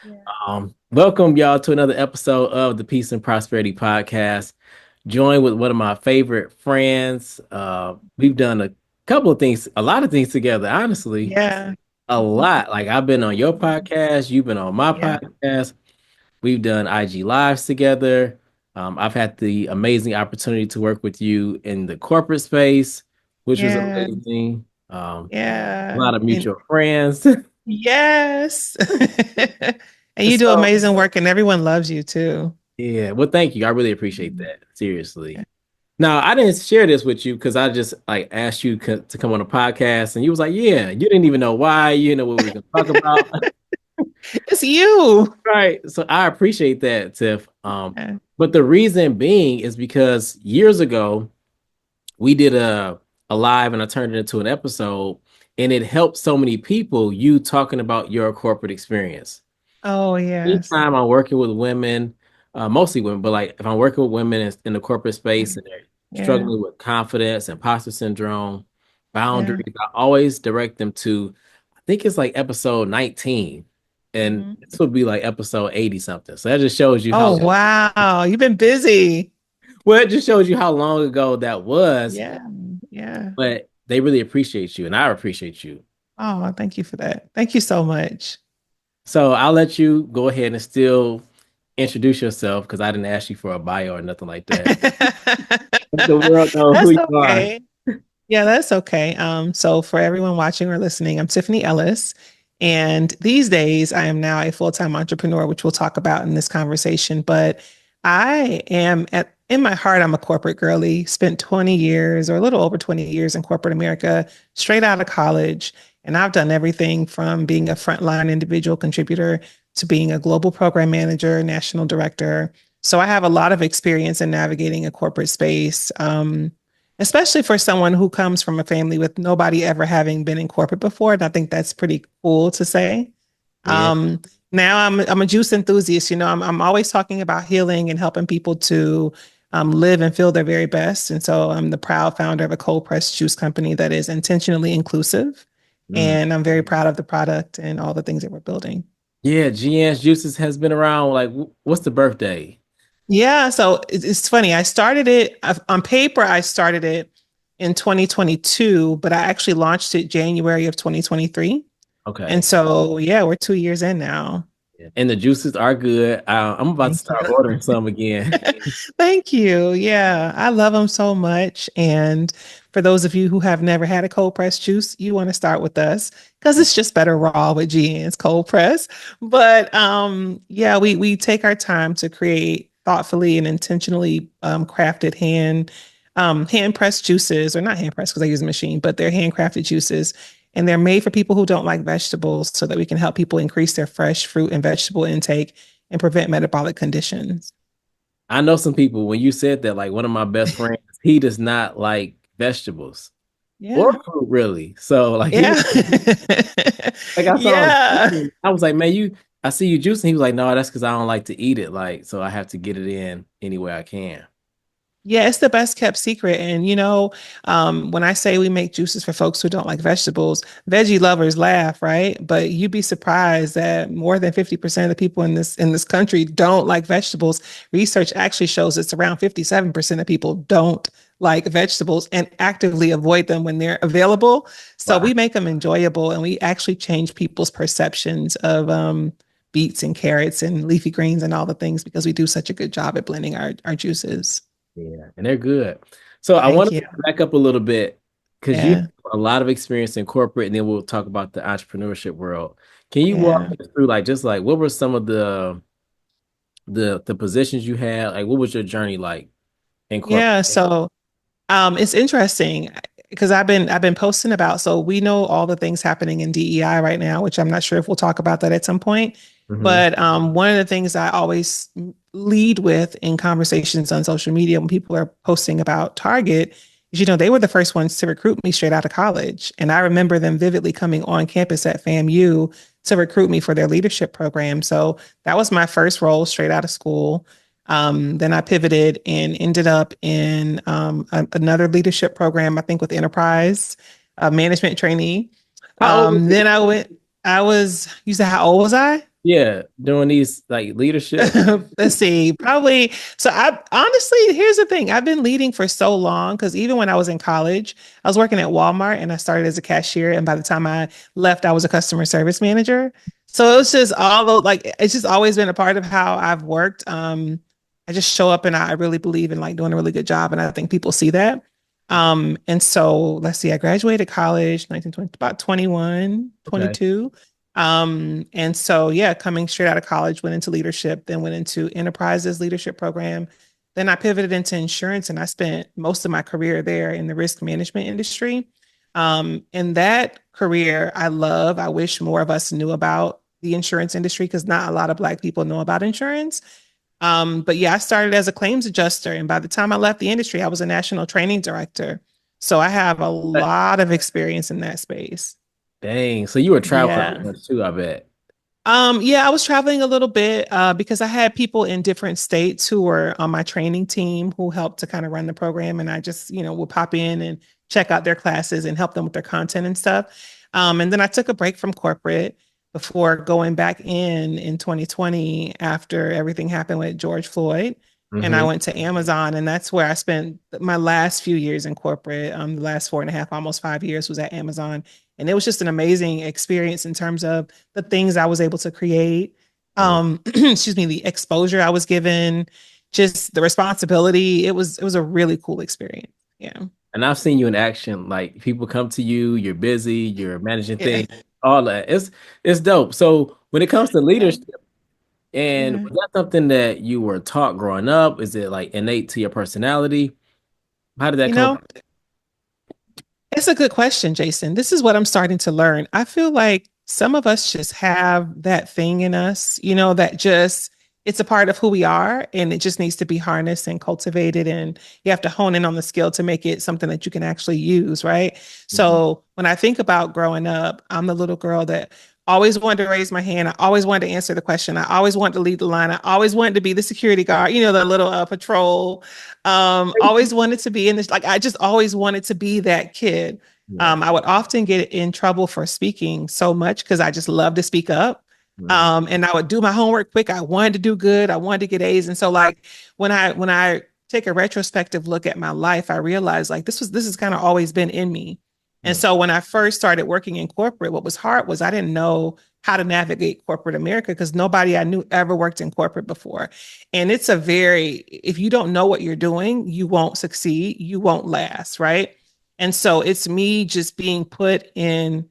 Yeah. Welcome y'all to another episode of the Peace and Prosperity Podcast. Joined with one of my favorite friends. We've done a couple of things, a lot of things together, honestly. Yeah. A Mhm. lot. Like I've been on your podcast, you've been on my Yeah. podcast. We've done IG lives together. I've had the amazing opportunity to work with you in the corporate space, which was Yeah. amazing. A Yeah. lot of And mutual friends. yes. And you do So amazing work and everyone loves you too. yeah, well, thank you. I really appreciate Mhm. that. Seriously. Now, I didn't share this with you because I just like asked you to come on a podcast, and you was like, "Yeah." You didn't even know why. You didn't know what we were going to talk about, It's you. right? So I appreciate that, Tiff. Yeah. But the reason being is because years ago we did a live, and I turned it into an episode, and it helped so many people. You talking about your corporate experience. Oh, yes. Anytime I'm working with women, mostly women, but like if I'm working with women in the corporate Yeah. space and they're Yeah. struggling with confidence, imposter syndrome, Yeah. boundaries, I always direct them to, I think it's like episode 19. And Mhm. this would be like episode 80 something. So that just shows you Oh, how, wow. You've been busy. well, it just shows you how long ago that was, Yeah. Yeah. but they really appreciate you and I appreciate you. Oh, thank you for that. Thank you so much. So I'll let you go ahead and still introduce yourself because I didn't ask you for a bio or nothing like that. Let the world know who That's you are. okay. Yeah, that's okay. So for everyone watching or listening, I'm Tiffany Ellis. And these days I am now a full-time entrepreneur, which we'll talk about in this conversation. But I am in my heart, I'm a corporate girly, spent 20 years or a little over 20 years in corporate America, straight out of college. And I've done everything from being a frontline individual contributor to being a global program manager, national director. So I have a lot of experience in navigating a corporate space. Especially for someone who comes from a family with nobody ever having been in corporate before. And I think that's pretty cool to say. Yeah. Um, Now I'm a juice enthusiast. I'm always talking about healing and helping people to live and feel their very best. And so I'm the proud founder of a cold pressed juice company that is intentionally inclusive. Mm. And I'm very proud of the product and all the things that we're building. Yeah, GN's Juices has been around. Like, what's the birthday? Yeah, so it's funny. I started it on paper. I started it in 2022, but I actually launched it January of 2023. And Okay. so, yeah, we're 2 years in now. Yeah. And the juices are good. I'm about to Thank start you. ordering some again. Thank you. Yeah, I love them so much. And for those of you who have never had a cold press juice, you want to start with us because it's just better raw with GN's cold press. But yeah, we take our time to create thoughtfully and intentionally crafted hand pressed juices, or not hand pressed because I use a machine, but they're handcrafted juices. And they're made for people who don't like vegetables so that we can help people increase their fresh fruit and vegetable intake and prevent metabolic conditions. I know some people, when you said that, like one of my best friends, he does not like vegetables or Yeah. fruit really. So like he was Yeah. like I saw him Yeah. juicing. I was like, man, I see you juicing. He was like, no, that's because I don't like to eat it. Like, so I have to get it in any way I can. Yeah, it's the best kept secret. And when I say we make juices for folks who don't like vegetables, veggie lovers laugh, right? But you'd be surprised that more than 50% of the people in this country don't like vegetables. Research actually shows it's around 57% of people don't like vegetables and actively avoid them when they're available. So Wow. we make them enjoyable and we actually change people's perceptions of beets and carrots and leafy greens and all the things because we do such a good job at blending our juices. Yeah, and they're good. So I want Thank you. to back up a little bit because you Yeah. have a lot of experience in corporate, and then we'll talk about the entrepreneurship world. Can you walk Yeah. us through like just like what were some of the positions you had? Like what was your journey like in corporate? Yeah. So it's interesting because I've been posting about, so we know all the things happening in DEI right now, which I'm not sure if we'll talk about that at some point. Hmm. But one of the things I always lead with in conversations on social media when people are posting about Target is, they were the first ones to recruit me straight out of college. And I remember them vividly coming on campus at FAMU to recruit me for their leadership program. So that was my first role straight out of school. Then I pivoted and ended up in another leadership program, I think with Enterprise, management trainee. How old were you? Then I went, you said, how old was I? Yeah, doing these like leadership. Let's see, probably. So I honestly, here's the thing. I've been leading for so long because even when I was in college, I was working at Walmart and I started as a cashier. And by the time I left, I was a customer service manager. So it was just all like it's just always been a part of how I've worked. I just show up and I really believe in like doing a really good job. And I think people see that. And so let's see, I graduated college 1920, about 21, Okay. 22. And so, yeah, coming straight out of college, went into leadership, then went into enterprises leadership program. Then I pivoted into insurance and I spent most of my career there in the risk management industry. And that career I love. I wish more of us knew about the insurance industry because not a lot of Black people know about insurance. But yeah, I started as a claims adjuster. And by the time I left the industry, I was a national training director. So I have a But lot of experience in that space. dang, so you were traveling Yeah. much too, I bet. Yeah, I was traveling a little bit because I had people in different states who were on my training team who helped to kind of run the program, and I just, would pop in and check out their classes and help them with their content and stuff. And then I took a break from corporate before going back in 2020 after everything happened with George Floyd, and I Hmm. went to Amazon, and that's where I spent my last few years in corporate. The last 4.5, almost 5 years was at Amazon, and it was just an amazing experience in terms of the things I was able to create. Excuse me, the exposure I was given, just the responsibility. It was a really cool experience. Yeah. And I've seen you in action. Like people come to you, you're busy, you're managing Yeah. things, all that. It's dope. So when it comes to Yeah. leadership, and Yeah. was that something that you were taught growing up? Is it like innate to your personality? How did that You come know, about? it's a good question, Jason. This is what I'm starting to learn. I feel like some of us just have that thing in us, that just it's a part of who we are and it just needs to be harnessed and cultivated and you have to hone in on the skill to make it something that you can actually use, right? Mhm. So, when I think about growing up, I'm the little girl that always wanted to raise my hand. I always wanted to answer the question. I always wanted to lead the line. I always wanted to be the security guard, the little patrol. Always wanted to be in this, like, I just always wanted to be that kid. Yeah. I would often get in trouble for speaking so much because I just love to speak up. Mm. And I would do my homework quick. I wanted to do good. I wanted to get A's. And so like when I take a retrospective look at my life, I realized like this has kind of always been in me. And Mm. so when I first started working in corporate, what was hard was I didn't know how to navigate corporate America because nobody I knew ever worked in corporate before. And it's if you don't know what you're doing, you won't succeed, you won't last, right? And so it's me just being put in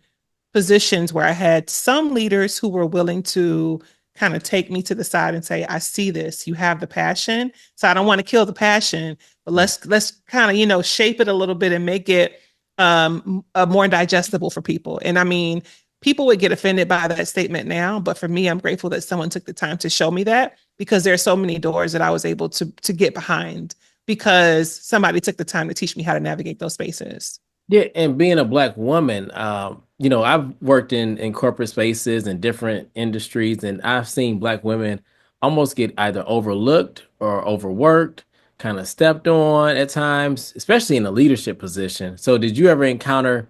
positions where I had some leaders who were willing to kind of take me to the side and say, I see this, you have the passion. So I don't want to kill the passion, but Mm. let's kind of, shape it a little bit and make it more digestible for people. And I mean, people would get offended by that statement now, but for me, I'm grateful that someone took the time to show me that because there are so many doors that I was able to get behind because somebody took the time to teach me how to navigate those spaces. Yeah, and being a black woman, I've worked in corporate spaces and different industries, and I've seen black women almost get either overlooked or overworked, kind of stepped on at times, especially in a leadership position. So, did you ever encounter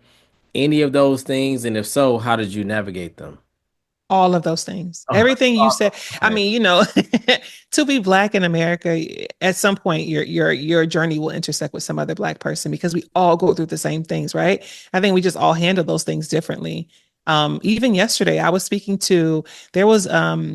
any of those things? And if so, how did you navigate them? All of those things, Oh, everything you said. I okay. mean, to be black in America, at some point, your journey will intersect with some other black person because we all go through the same things, right? I think we just all handle those things differently. Even yesterday, I was speaking to there was a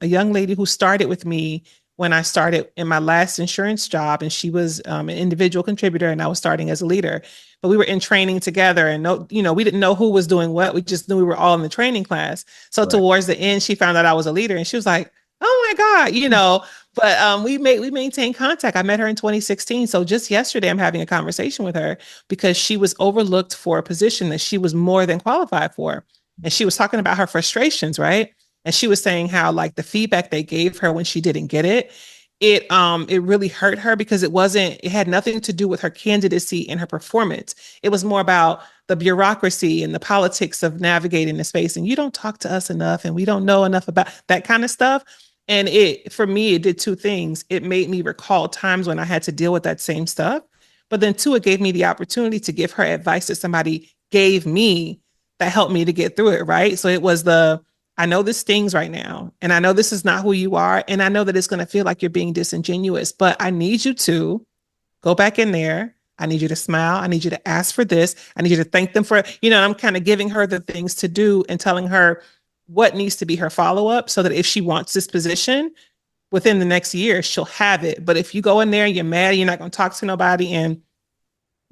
young lady who started with me when I started in my last insurance job, and she was an individual contributor, and I was starting as a leader. But we were in training together, and no, we didn't know who was doing what. We just knew we were all in the training class. So Right. towards the end, she found out I was a leader, and she was like, "Oh my God!" But we maintained contact. I met her in 2016. So just yesterday, I'm having a conversation with her because she was overlooked for a position that she was more than qualified for, and she was talking about her frustrations, right? And she was saying how like the feedback they gave her when she didn't get it really hurt her because it had nothing to do with her candidacy and her performance. It was more about the bureaucracy and the politics of navigating the space. And you don't talk to us enough and we don't know enough about that kind of stuff. And for me, it did two things. It made me recall times when I had to deal with that same stuff. But then two, it gave me the opportunity to give her advice that somebody gave me that helped me to get through it. Right. So it was I know this stings right now, and I know this is not who you are, and I know that it's going to feel like you're being disingenuous, but I need you to go back in there. I need you to smile. I need you to ask for this. I need you to thank them for, I'm kind of giving her the things to do and telling her what needs to be her follow up so that if she wants this position within the next year, she'll have it. But if you go in there and you're mad, you're not going to talk to nobody, and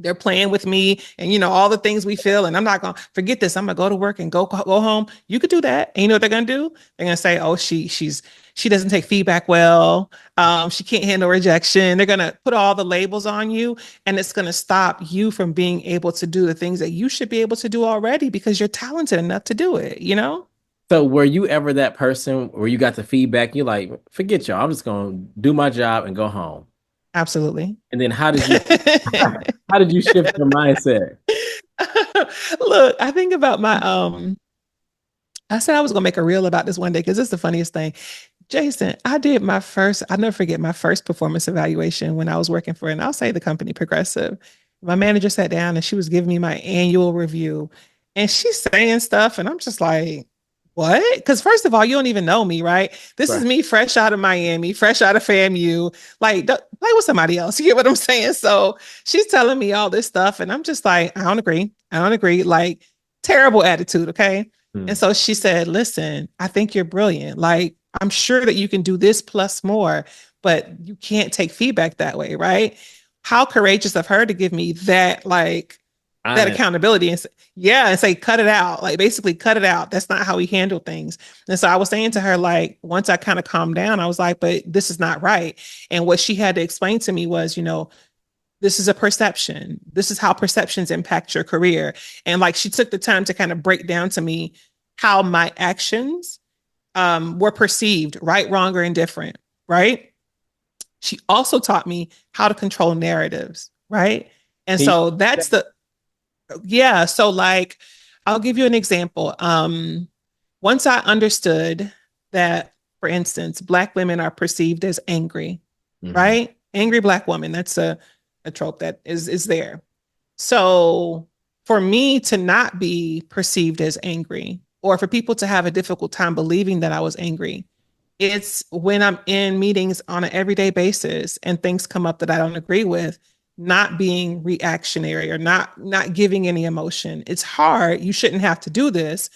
they're playing with me and all the things we feel, and I'm not going to forget this. I'm going to go to work and go home. You could do that. And you know what they're going to do? They're going to say, oh, she doesn't take feedback well. She can't handle rejection. They're going to put all the labels on you, and it's going to stop you from being able to do the things that you should be able to do already because you're talented enough to do it. So were you ever that person where you got the feedback, you're like, forget y'all, I'm just gonna do my job and go home? Absolutely. And then how did you shift your mindset? Look, I think about I said I was gonna make a reel about this one day because it's the funniest thing. Jason, I'll never forget my first performance evaluation when I was working for, and I'll say the company Progressive. My manager sat down and she was giving me my annual review, and she's saying stuff, and I'm just like, what? Because first of all, you don't even know me, right? This is Right. me fresh out of Miami, fresh out of FAMU. Like, play with somebody else. You get what I'm saying? So she's telling me all this stuff, and I'm just like, I don't agree. I don't agree. Like, terrible attitude. Okay. And Hmm. so she said, listen, I think you're brilliant. Like, I'm sure that you can do this plus more, but you can't take feedback that way, right? How courageous of her to give me that, like, that Honest. accountability and yeah, and say, cut it out. Like, basically, cut it out. That's not how we handle things. And so I was saying to her, like, once I kind of calmed down, I was like, but this is not right. And what she had to explain to me was, this is a perception. This is how perceptions impact your career. And like, she took the time to kind of break down to me how my actions were perceived, right, wrong, or indifferent, right? She also taught me how to control narratives, right? And Can you- so that's yeah. So, like, I'll give you an example. Once I understood that, for instance, Black women are perceived as angry, Mhm. right? Angry Black woman, that's a trope that is there. So for me to not be perceived as angry, or for people to have a difficult time believing that I was angry, it's when I'm in meetings on an everyday basis and things come up that I don't agree with, not being reactionary or not giving any emotion. It's hard. You shouldn't have to do this,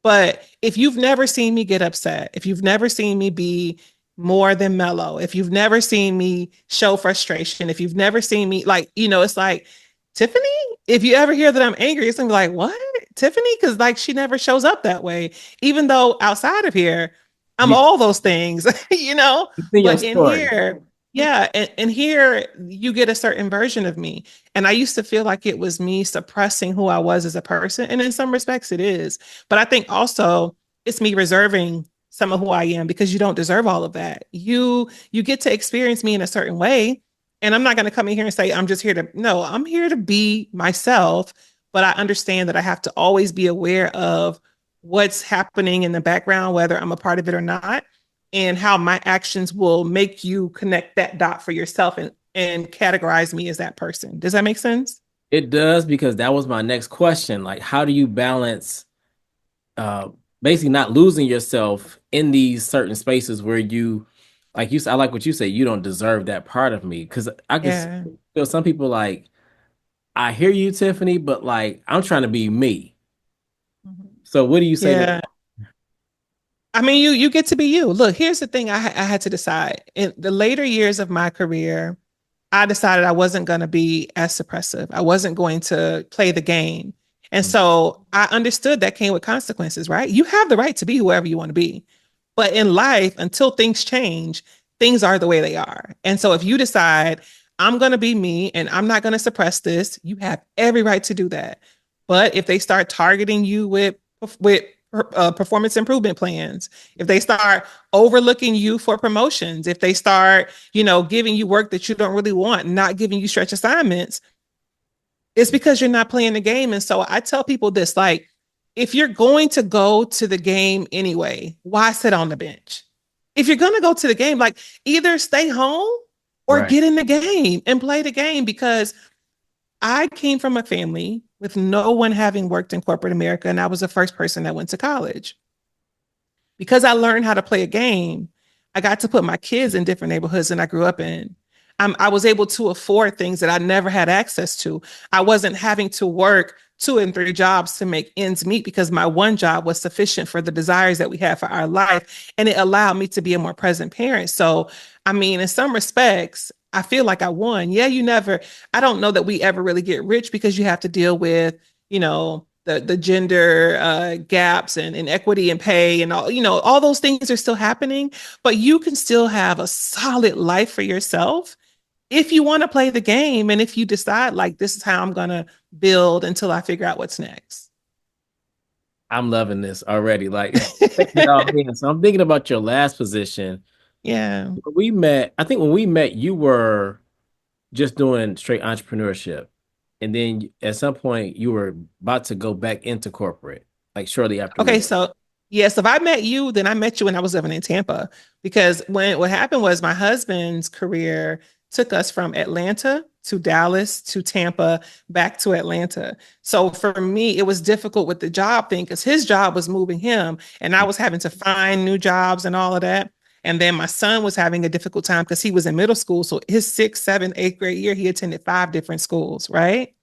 but if you've never seen me get upset, if you've never seen me be more than mellow, if you've never seen me show frustration, if you've never seen me, like, it's like, Tiffany, if you ever hear that I'm angry, it's gonna be like, what? Tiffany? Because like she never shows up that way, even though outside of here, I'm You all those things. see your But in story. here, yeah, and here you get a certain version of me. And I used to feel like it was me suppressing who I was as a person. And in some respects, it is. But I think also it's me reserving some of who I am because you don't deserve all of that. You get to experience me in a certain way. And I'm not going to come in here and say, I'm just here to, no, I'm here to be myself. But I understand that I have to always be aware of what's happening in the background, whether I'm a part of it or not, and how my actions will make you connect that dot for yourself and categorize me as that person. Does that make sense? It does, because that was my next question. Like, how do you balance uh basically not losing yourself in these certain spaces where you, like you said, I like what you say, you don't deserve that part of me. Because I can Yeah. feel some people like, I hear you, Tiffany, but like I'm trying to be me. Mhm. So what do you say to Yeah. I mean, you get to be you. Look, here's the thing I had to decide. In the later years of my career, I decided I wasn't going to be as suppressive. I wasn't going to play the game. And them? so I understood that came with consequences, right? You have the right to be whoever you want to be. But in life, until things change, things are the way they are. And so if you decide, I'm going to be me and I'm not going to suppress this, you have every right to do that. But if they start targeting you with performance improvement plans, if they start overlooking you for promotions, if they start, giving you work that you don't really want, not giving you stretch assignments, it's because you're not playing the game. And so I tell people this, like, if you're going to go to the game anyway, why sit on the bench? If you're going to go to the game, like, either stay home or Right. get in the game and play the game, because I came from a family with no one having worked in corporate America, and I was the first person that went to college. because I learned how to play a game, I got to put my kids in different neighborhoods than I grew up in. I was able to afford things that I never had access to. I wasn't having to work 2 and 3 jobs to make ends meet because my one job was sufficient for the desires that we had for our life. And it allowed me to be a more present parent. So, I mean, in some respects, I feel like I won. Yeah, I don't know that we ever really get rich because you have to deal with, the gender gaps and inequity in pay and all those things are still happening, but you can still have a solid life for yourself if you want to play the game and if you decide like this is how I'm going to build until I figure out what's next. I'm loving this already. Like, taking it all in. So I'm thinking about your last position. Yeah. When we met, I think when we met, you were just doing straight entrepreneurship. And then at some point, you were about to go back into corporate, like shortly after we Okay, met. so yes, if I met you, then I met you when I was living in Tampa because when what happened was my husband's career took us from Atlanta to Dallas to Tampa back to Atlanta. So for me, it was difficult with the job thing because his job was moving him and I was having to find new jobs and all of that. And then my son was having a difficult time because he was in middle school. So his sixth, seventh, eighth grade year, he attended 5 different schools, right?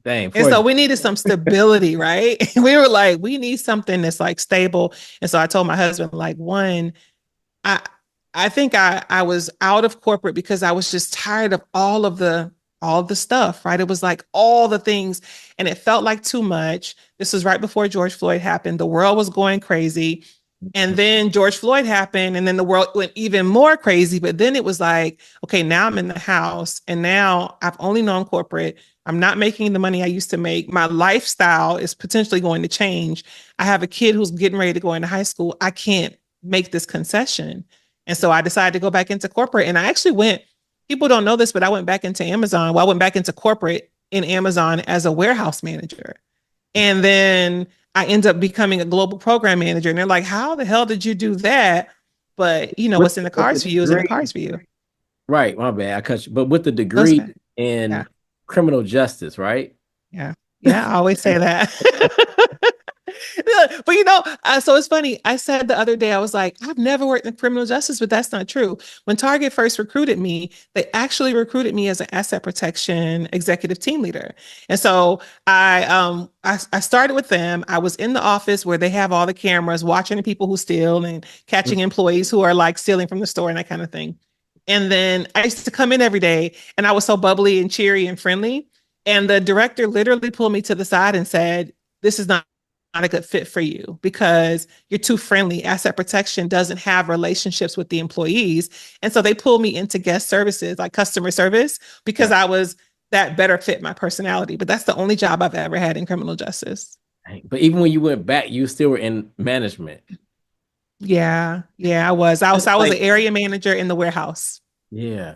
Dang, And poor. so we needed some stability, right? We were like, we need something that's like stable. And so I told my husband, like, one, I I think I was out of corporate because I was just tired of all of the stuff, right? It was like all the things and it felt like too much. This was right before George Floyd happened. The world was going crazy. And then George Floyd happened, and then the world went even more crazy. But then it was like, okay, now I'm in the house, and now I've only known corporate. I'm not making the money I used to make. My lifestyle is potentially going to change. I have a kid who's getting ready to go into high school. I can't make this concession. And so I decided to go back into corporate. And I actually people don't know this, but I went back into Amazon. Well, I went back into corporate in Amazon as a warehouse manager. And then I end up becoming a global program manager. And they're like, how the hell did you do that? But With, what's in the with the cards for you is in the degree, cards for you. right? My bad, I cut you. But with the Those degree guys. Yeah. in criminal justice, right? Yeah. Yeah. I always say that. But so it's funny. I said the other day, I was like, I've never worked in criminal justice, but that's not true. When Target first recruited me, they actually recruited me as an asset protection executive team leader. And so I started with them. I was in the office where they have all the cameras watching the people who steal and catching employees who are like stealing from the store and that kind of thing. And then I used to come in every day and I was so bubbly and cheery and friendly. And the director literally pulled me to the side and said, this is not a good fit for you because you're too friendly. Asset protection doesn't have relationships with the employees. And so they pulled me into guest services, like customer service, because Yeah. I was that better fit my personality. But that's the only job I've ever had in criminal justice. But even when you went back, you still were in management. Yeah. Yeah, I was. I was an Like, area manager in the warehouse. yeah.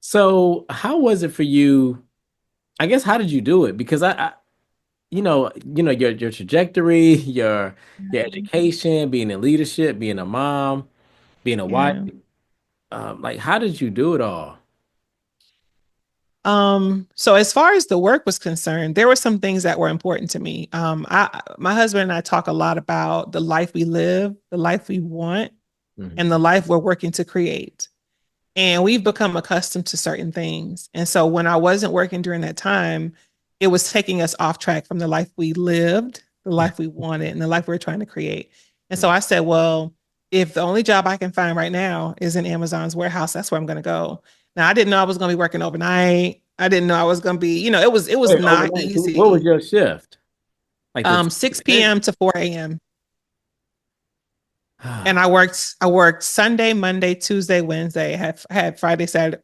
So how was it for you? I guess how did you do it? Because your trajectory, your education, being in leadership, being a mom, being a wife. Yeah. Like how did you do it all? So as far as the work was concerned, there were some things that were important to me. My husband and I talk a lot about the life we live, the life we want, and Mhm. the life we're working to create. And we've become accustomed to certain things. And so when I wasn't working during that time, it was taking us off track from the life we lived, the life we wanted, and the life we were trying to create. And so I said, well, if the only job I can find right now is in Amazon's warehouse, that's where I'm going to go. Now, I didn't know I was going to be working overnight. I didn't know I was going to be, it was Wait, not overnight. So what was easy. your shift? Like the 6 10? p.m. to 4 a.m. And I worked Sunday, Monday, Tuesday, Wednesday. Had Friday, Saturday,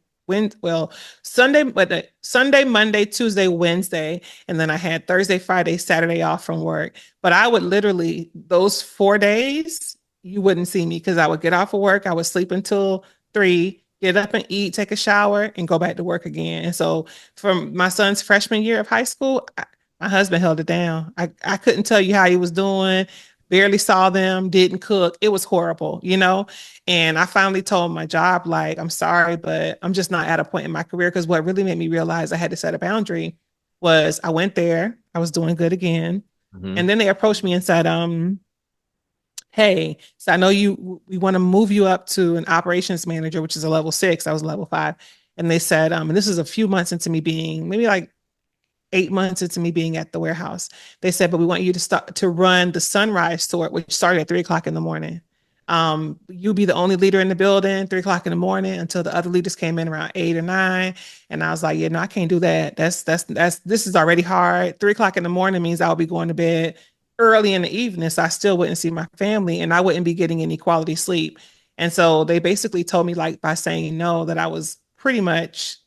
Sunday, but Sunday, Monday, Tuesday, Wednesday, and then I had Thursday, Friday, Saturday off from work. But I would literally those 4 days you wouldn't see me because I would get off of work, I would sleep until 3, get up and eat, take a shower, and go back to work again. And so from my son's freshman year of high school, my husband held it down. I couldn't tell you how he was doing, barely saw them, didn't cook. It was horrible. And I finally told my job, like, I'm sorry, but I'm just not at a point in my career. Because what really made me realize I had to set a boundary was I went there, I was doing good again. Mhm. And then they approached me and said, hey, so I know we want to move you up to an operations manager, which is a level 6. I was level 5. And they said, and this is a few months into me being, maybe like 8 months into me being at the warehouse. They said, but we want you to start to run the sunrise sort, which started at 3 o'clock in the morning. You'll be the only leader in the building, 3 o'clock in the morning until the other leaders came in around 8 or 9. And I was like, yeah, no, I can't do that. This is already hard. 3 o'clock in the morning means I'll be going to bed early in the evening. So I still wouldn't see my family and I wouldn't be getting any quality sleep. And so they basically told me, like, by saying no, that I was pretty much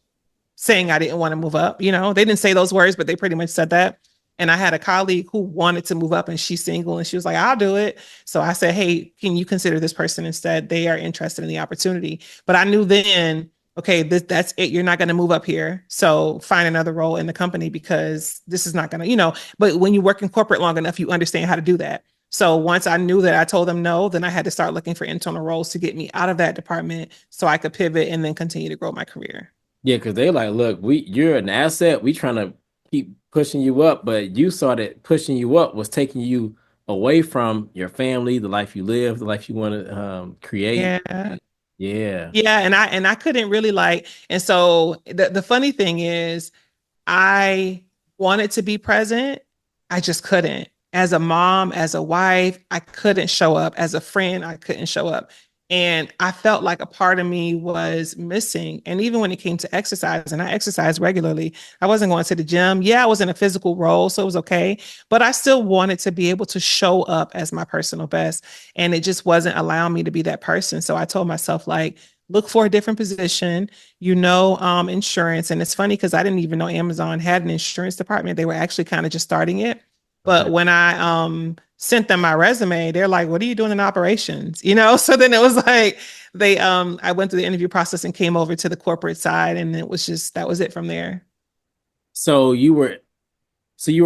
saying I didn't want to move up. They didn't say those words, but they pretty much said that. And I had a colleague who wanted to move up and she's single and she was like, I'll do it. So I said, hey, can you consider this person instead? They are interested in the opportunity. But I knew then, okay, that's it. You're not going to move up here. So find another role in the company because this is not going to, but when you work in corporate long enough, you understand how to do that. So once I knew that I told them no, then I had to start looking for internal roles to get me out of that department so I could pivot and then continue to grow my career. Yeah, because they like, look, you're an asset. We trying to keep pushing you up, but you saw that pushing you up was taking you away from your family, the life you live, the life you want to create. Yeah. Yeah. Yeah, and I couldn't really like, and so the funny thing is I wanted to be present. I just couldn't. As a mom, as a wife, I couldn't show up. As a friend, I couldn't show up. And I felt like a part of me was missing. And even when it came to exercise, and I exercise regularly, I wasn't going to the gym. Yeah, I was in a physical role, so it was okay. But I still wanted to be able to show up as my personal best. And it just wasn't allowing me to be that person. So I told myself, like, look for a different position, insurance. And it's funny because I didn't even know Amazon had an insurance department. They were actually kind of just starting it. Okay. But when I sent them my resume, they're like, what are you doing in operations? So then it was like I went through the interview process and came over to the corporate side, and it was just that was it from there. So you were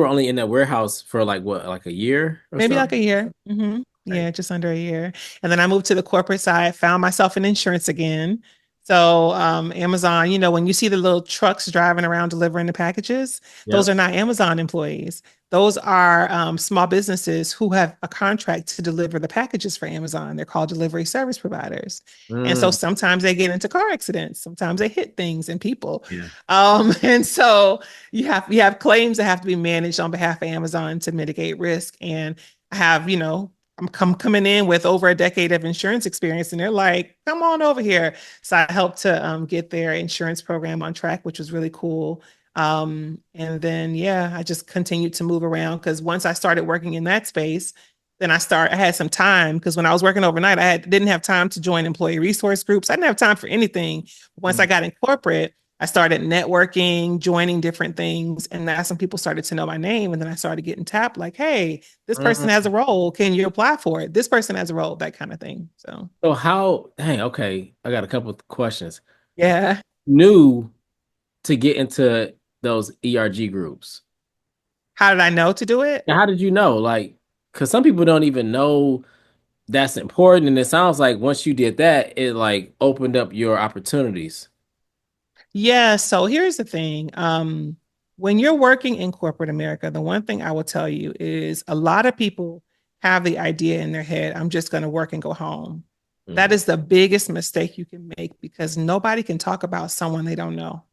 only in that warehouse for like what, like a year or Maybe so? like a year. Right. Yeah, just under a year. And then I moved to the corporate side, found myself in insurance again. So Amazon, when you see the little trucks driving around delivering the packages, those Yep. are not Amazon employees. Those are small businesses who have a contract to deliver the packages for Amazon. They're called delivery service providers. And so Mm, sometimes they get into car accidents, sometimes they hit things and people. yeah. And so you have claims that have to be managed on behalf of Amazon to mitigate risk. And I have, I'm coming in with over a decade of insurance experience, and they're like, "Come on over here." So I helped to get their insurance program on track, which was really cool. And then yeah, I just continued to move around because once I started working in that space, then I had some time because when I was working overnight, didn't have time to join employee resource groups. I didn't have time for anything. Once I Mm. got in corporate, I started networking, joining different things, and that's when people started to know my name. And then I started getting tapped, like, "Hey, this person has Mm. a role. Can you apply for it? This person has a role," that kind of thing. So So how, dang, okay. I got a couple of questions. yeah. New to get into those ERG groups. How did I know to do it? Now, how did you know? Like, because some people don't even know that's important. And it sounds like once you did that, it like opened up your opportunities. Yeah, so here's the thing. When you're working in corporate America, the one thing I will tell you is a lot of people have the idea in their head, I'm just going to work and go home. That Mhm. is the biggest mistake you can make because nobody can talk about someone they don't know.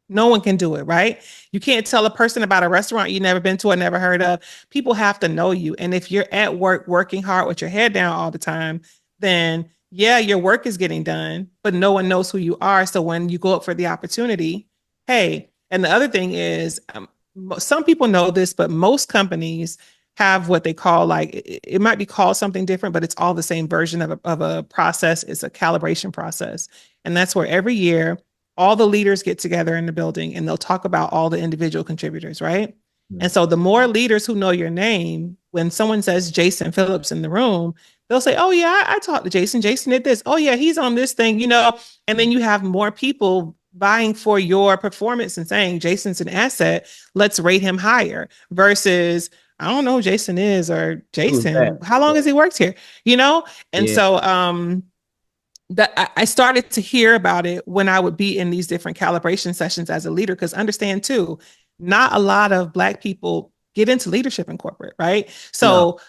No one can do it, right? You can't tell a person about a restaurant you never been to or never heard of. People have to know you. And if you're at work working hard with your head down all the time, then yeah, your work is getting done, but no one knows who you are. So when you go up for the opportunity, hey, and the other thing is, some people know this, but most companies have what they call like it might be called something different, but it's all the same version of a process. It's a calibration process. And that's where every year all the leaders get together in the building and they'll talk about all the individual contributors, right? And Mhm. so the more leaders who know your name, when someone says Jason Phillips in the room, they'll say, "Oh yeah, I talked to Jason. Jason did this. Oh yeah, he's on this thing." And then you have more people vying for your performance and saying Jason's an asset. Let's rate him higher versus I don't know who Jason is or Who's Jason. that? How long Yeah. has he worked here? And Yeah. so that I started to hear about it when I would be in these different calibration sessions as a leader. Because understand too, not a lot of Black people get into leadership in corporate, right? No. So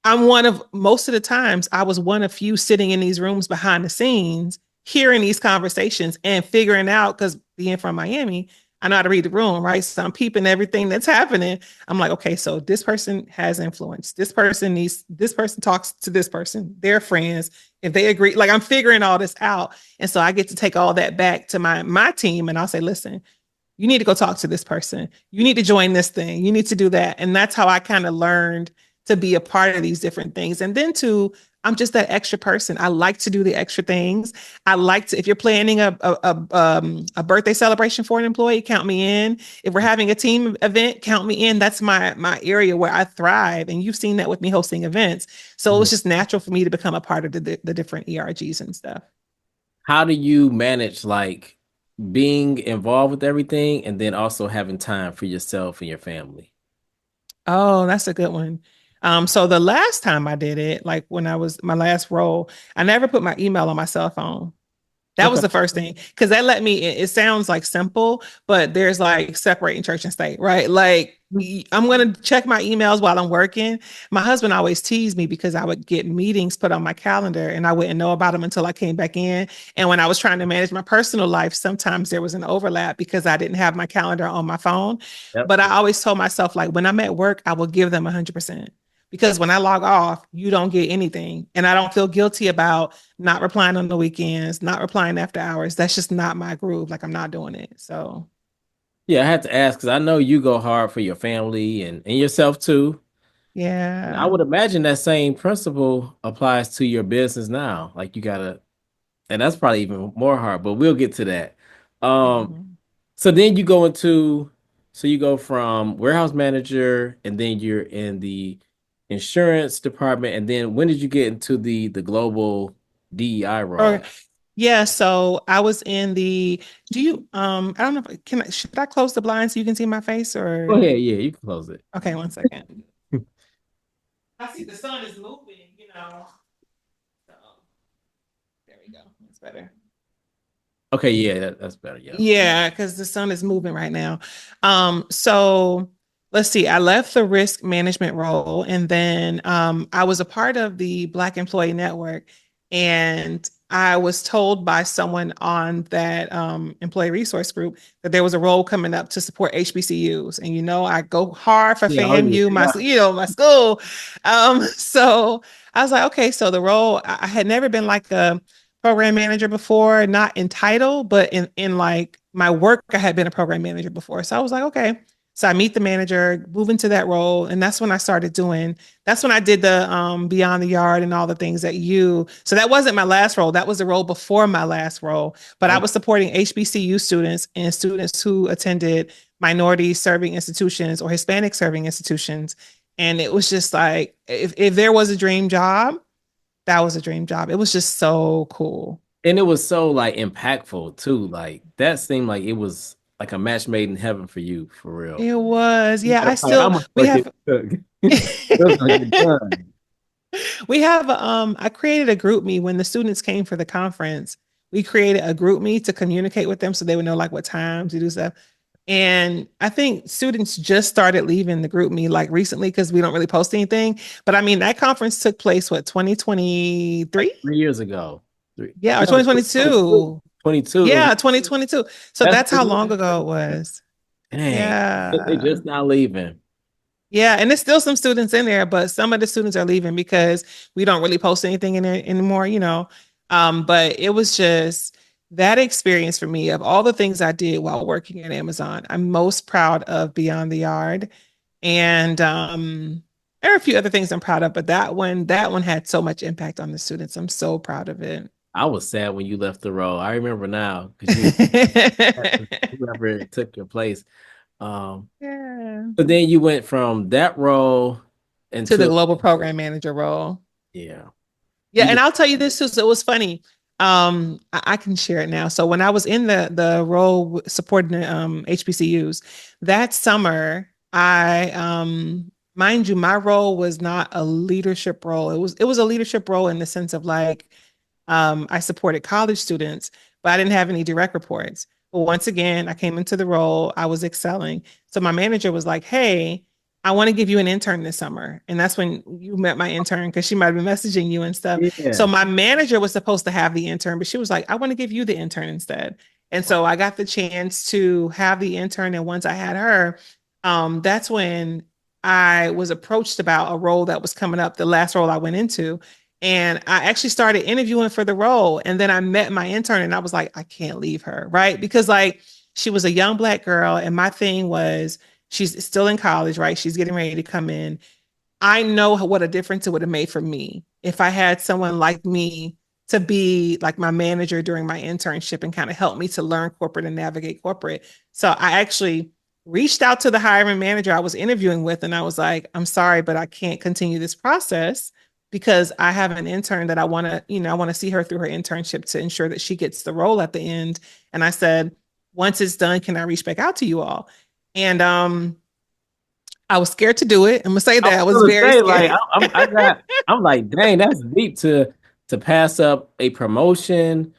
I'm one of most of the times I was one of few sitting in these rooms behind the scenes, hearing these conversations and figuring out because being from Miami, I know how to read the room, right? So I'm peeping everything that's happening. I'm like, okay, so this person has influence. This person talks to this person, they're friends. If they agree, like I'm figuring all this out. And so I get to take all that back to my team and I'll say, listen, you need to go talk to this person. You need to join this thing. You need to do that. And that's how I kind of learned to be a part of these different things. And then to, I'm just that extra person. I like to do the extra things. I like to, if you're planning a birthday celebration for an employee, count me in. If we're having a team event, count me in. That's my area where I thrive. And you've seen that with me hosting events. So it was just natural for me to become a part of the different ERGs and stuff. How do you manage like being involved with everything and then also having time for yourself and your family? Oh, that's a good one. So the last time I did it, like when I was my last role, I never put my email on my cell phone. That was Okay. the first thing because that let me. It sounds like simple, but there's like separating church and state, right? Like I'm gonna check my emails while I'm working. My husband always teased me because I would get meetings put on my calendar and I wouldn't know about them until I came back in. And when I was trying to manage my personal life, sometimes there was an overlap because I didn't have my calendar on my phone. Yep. But I always told myself, like when I'm at work, I will give them 100%. Because when I log off, you don't get anything. And I don't feel guilty about not replying on the weekends, not replying after hours. That's just not my groove. Like I'm not doing it. So Yeah, I had to ask because I know you go hard for your family and yourself too. And I yeah. would imagine that same principle applies to your business now. Like you gotta, and that's probably even more hard, but we'll get to that. Um, Mhm. so then you go into, so you go from warehouse manager, and then you're in the insurance department, and then when did you get into the global DEI Or role? yeah, so I was in the do you I don't know if can I should I close the blind so you can see my face Go or ahead, yeah, you can close it. okay, one second. I see the sun is moving, you know. So there we go. That's better. Okay, yeah, that's better. Yeah. Yeah, because the sun is moving right now. So let's see. I left the risk management role, and then I was a part of the Black Employee Network, and I was told by someone on that employee resource group that there was a role coming up to support HBCUs. And you know, I go hard for Yeah, oh yeah. FAMU, my my school. So I was like, okay, so the role I had never been like a program manager before, not in title, but in like my work, I had been a program manager before. So I was like, okay. So I meet the manager, move into that role, and that's when I started doing. That's when I did the Beyond the Yard and all the things that you. So that wasn't my last role. That was the role before my last role. But I Oh, was supporting HBCU students and students who attended minority serving institutions or Hispanic serving institutions. And it was just like if there was a dream job, that was a dream job. It was just so cool. and it was so like impactful too. Like that seemed like it was like a match made in heaven for you, for real. It was. Yeah, I That's like how still much we work it have took. It was gonna get done. we have I created a group me when the students came for the conference. We created a group me to communicate with them so they would know like what time to do stuff. And I think students just started leaving the group me like recently because we don't really post anything. But I mean, that conference took place what 2023? Like 3 years ago. Three, Yeah, or no, 2022. 22. It was, Yeah, 2022. So that's that's how long ago it was. dang. They Yeah. just now leaving. Yeah, and there's still some students in there, but some of the students are leaving because we don't really post anything in there anymore, you know. But it was just that experience for me of all the things I did while working at Amazon. I'm most proud of Beyond the Yard. And there are a few other things I'm proud of, but that one had so much impact on the students. I'm so proud of it. I was sad when you left the role. I remember now because whoever took your place. Um, Yeah. but then you went from that role To the into global program manager role. yeah. Yeah, You and just I'll tell you this too. So it was funny. I can share it now. So when I was in the role supporting the HBCUs, that summer, I mind you, my role was not a leadership role. It was a leadership role in the sense of like I supported college students, but I didn't have any direct reports. But once again, I came into the role, I was excelling. So my manager was like, "Hey." I want to give you an intern this summer. And that's when you met my intern because she might have been messaging you and stuff. So Yeah. my manager was supposed to have the intern, but she was like, I want to give you the intern instead. And so I got the chance to have the intern. And once I had her, that's when I was approached about a role that was coming up, the last role I went into. And I actually started interviewing for the role. And then I met my intern and I was like, I can't leave her, right? Because like she was a young Black girl. And my thing was, she's still in college, right? She's getting ready to come in. I know what a difference it would have made for me if I had someone like me to be like my manager during my internship and kind of help me to learn corporate and navigate corporate. So I actually reached out to the hiring manager I was interviewing with and I was like, I'm sorry, but I can't continue this process because I have an intern that I want to, I want to see her through her internship to ensure that she gets the role at the end. And I said, once it's done, can I reach back out to you all? And I was scared to do it. I'm gonna say I that I was was gonna very say, like, scared. I'm like, dang, that's deep to pass up a promotion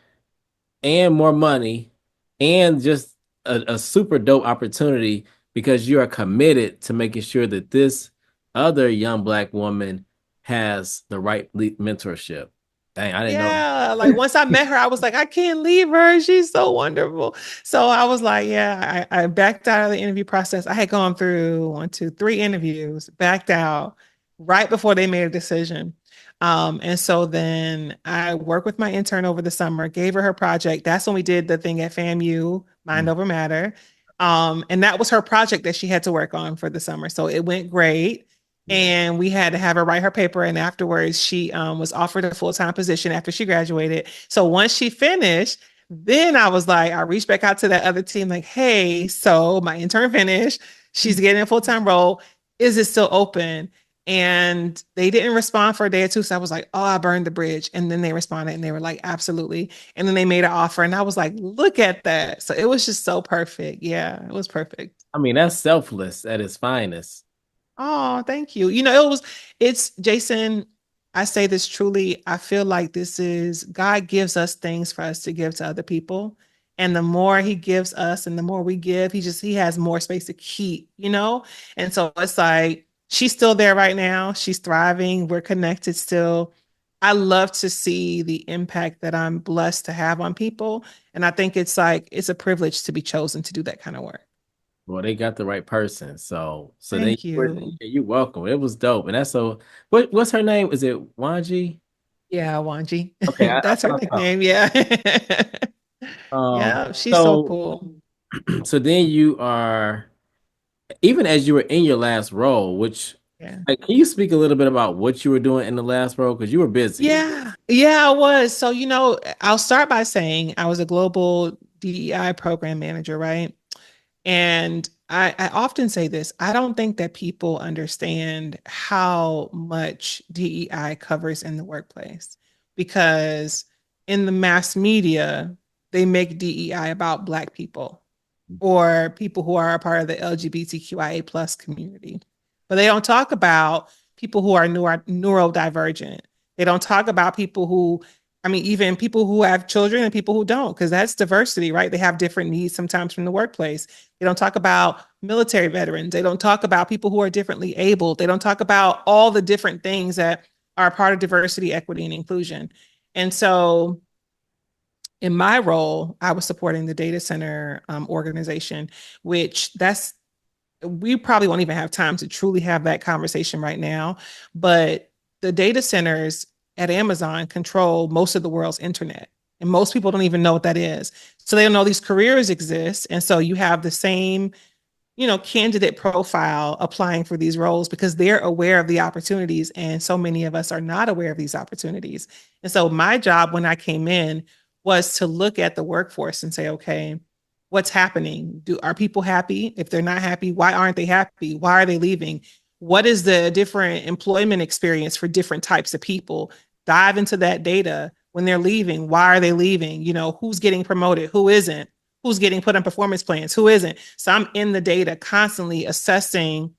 and more money and just a super dope opportunity because you are committed to making sure that this other young Black woman has the right mentorship. Dang, I didn't know Yeah, like that. once I met her, I was like, I can't leave her. She's so wonderful. So I was like, yeah, I backed out of the interview process. I had gone through one, two, three interviews, backed out right before they made a decision. And so then I worked with my intern over the summer, gave her project. That's when we did the thing at FAMU, Mind Over Matter. And that was her project that she had to work on for the summer. So it went great. Yeah. And we had to have her write her paper. And afterwards, she was offered a full time position after she graduated. So once she finished, then I was like, I reached back out to that other team, like, hey, so my intern finished. She's getting a full time role. Is it still open? And they didn't respond for a day or two. So I was like, oh, I burned the bridge. And then they responded and they were like, absolutely. And then they made an offer. And I was like, look at that. So it was just so perfect. Yeah, it was perfect. I mean, that's selfless at its finest. Oh, thank you. It's Jason. I say this truly. I feel like this is God gives us things for us to give to other people. And the more he gives us and the more we give, he has more space to keep. And so it's like she's still there right now. She's thriving. We're connected still. I love to see the impact that I'm blessed to have on people. And I think it's like it's a privilege to be chosen to do that kind of work. Well, they got the right person. So then Thank you. you're welcome. It was dope. And that's so what's her name? Is it Wanji? Yeah, Wanji. Okay, I That's her thought so. nickname. Yeah. Um, Yeah, she's so so cool. so then you are even as you were in your last role, which Yeah. like can you speak a little bit about what you were doing in the last role? Because you were busy. Yeah. Yeah, I was. So, I'll start by saying I was a global DEI program manager, right? And I often say this, I don't think that people understand how much DEI covers in the workplace because in the mass media, they make DEI about Black people or people who are a part of the LGBTQIA plus community. But they don't talk about people who are neurodivergent. They don't talk about people who, I mean, even people who have children and people who don't, because that's diversity, right? They have different needs sometimes from the workplace. They don't talk about military veterans. They don't talk about people who are differently abled. They don't talk about all the different things that are part of diversity, equity, and inclusion. And so in my role, I was supporting the data center organization, which we probably won't even have time to truly have that conversation right now. But the data centers at Amazon control most of the world's internet. And most people don't even know what that is. So they don't know these careers exist. And so you have the same candidate profile applying for these roles because they're aware of the opportunities. And so many of us are not aware of these opportunities. And so my job when I came in was to look at the workforce and say, okay, what's happening? Are people happy? If they're not happy, why aren't they happy? Why are they leaving? What is the different employment experience for different types of people? Dive into that data when they're leaving. Why are they leaving? Who's getting promoted? Who isn't? Who's getting put on performance plans, who isn't. So I'm in the data constantly assessing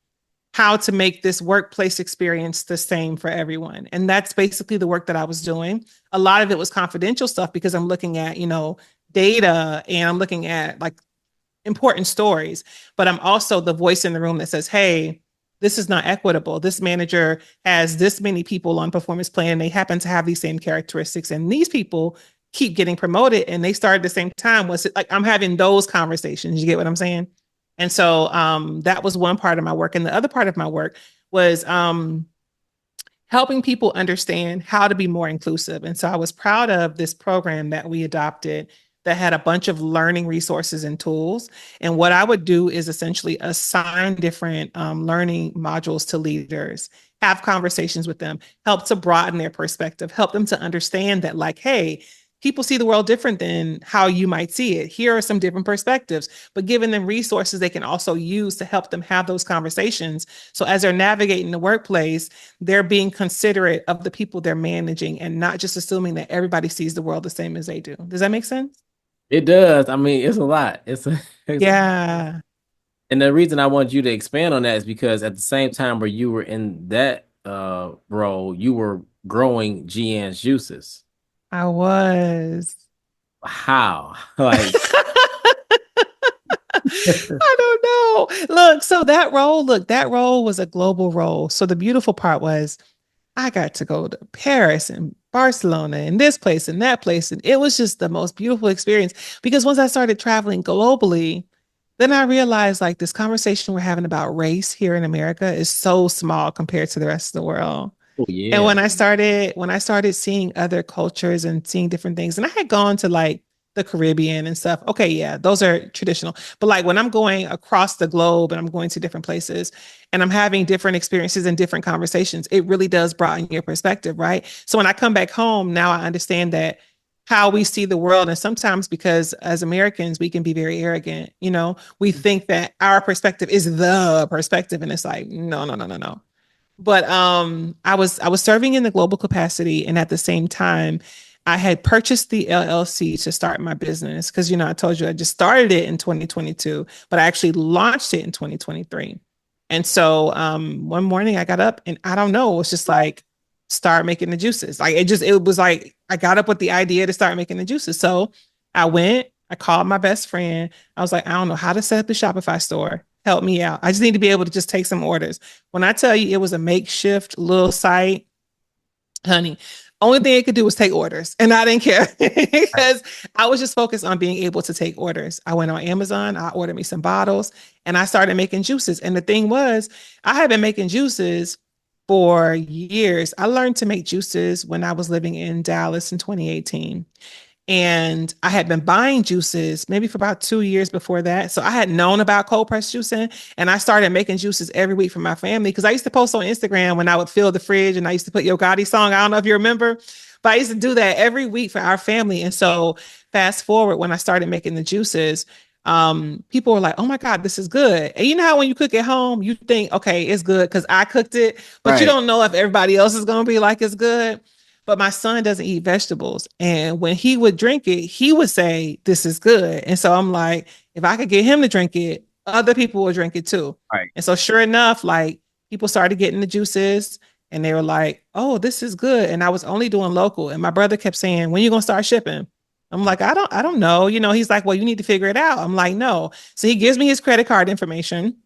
how to make this workplace experience the same for everyone. And that's basically the work that I was doing. A lot of it was confidential stuff because I'm looking at, data and I'm looking at like important stories, but I'm also the voice in the room that says, hey, this is not equitable. This manager has this many people on performance plan, and they happen to have these same characteristics. And these people keep getting promoted and they start at the same time. Was it like I'm having those conversations? You get what I'm saying? And so that was one part of my work. And the other part of my work was helping people understand how to be more inclusive. And so I was proud of this program that we adopted that had a bunch of learning resources and tools. And what I would do is essentially assign different learning modules to leaders, have conversations with them, help to broaden their perspective, help them to understand that, like, hey, people see the world different than how you might see it. Here are some different perspectives, but giving them resources they can also use to help them have those conversations. So as they're navigating the workplace, they're being considerate of the people they're managing and not just assuming that everybody sees the world the same as they do. Does that make sense? It does. I mean, it's a lot. It's a, Yeah, and the reason I want you to expand on that is because at the same time where you were in that role, you were growing GN's juices. I was. How? Like, I don't know. Look, that role was a global role. So the beautiful part was I got to go to Paris and Barcelona and this place and that place. And it was just the most beautiful experience because once I started traveling globally, then I realized like this conversation we're having about race here in America is so small compared to the rest of the world. oh And yeah, when I started seeing other cultures and seeing different things, and I had gone to like the Caribbean and stuff. Okay, yeah, those are traditional. But like when I'm going across the globe and I'm going to different places and I'm having different experiences and different conversations, it really does broaden your perspective, right? So when I come back home, now I understand that how we see the world. And sometimes because as Americans, we can be very arrogant, you know, we think that our perspective is the perspective. And it's like, no, no, no, no, no. But I was serving in the global capacity, and at the same time, I had purchased the LLC to start my business because you know I told you I just started it in 2022, but I actually launched it in 2023. And so one morning I got up and I don't know, it was just like start making the juices. Like it was like I got up with the idea to start making the juices. So I went, I called my best friend. I was like, I don't know how to set up the Shopify store. Help me out. I just need to be able to just take some orders. When I tell you it was a makeshift little site, honey, only thing it could do was take orders. And I didn't care because I was just focused on being able to take orders. I went on Amazon, I ordered me some bottles, and I started making juices. And the thing was, I had been making juices for years. I learned to make juices when I was living in Dallas in 2018. And I had been buying juices maybe for about 2 years before that. So I had known about cold press juicing and I started making juices every week for my family because I used to post on Instagram when I would fill the fridge and I used to put Yo Gotti song. I don't know if you remember, but I used to do that every week for our family. And so fast forward when I started making the juices, people were like, oh my God, this is good. And you know how when you cook at home, you think, okay, it's good because I cooked it, but you right, don't know if everybody else is going to be like it's good. But my son doesn't eat vegetables. And when he would drink it, he would say, this is good. And so I'm like, if I could get him to drink it, other people will drink it too. right, And so sure enough, like people started getting the juices and they were like, oh, this is good. And I was only doing local. And my brother kept saying, when are you gonna start shipping? I'm like, I don't know. You know, he's like, well, you need to figure it out. I'm like, no. So he gives me his credit card information.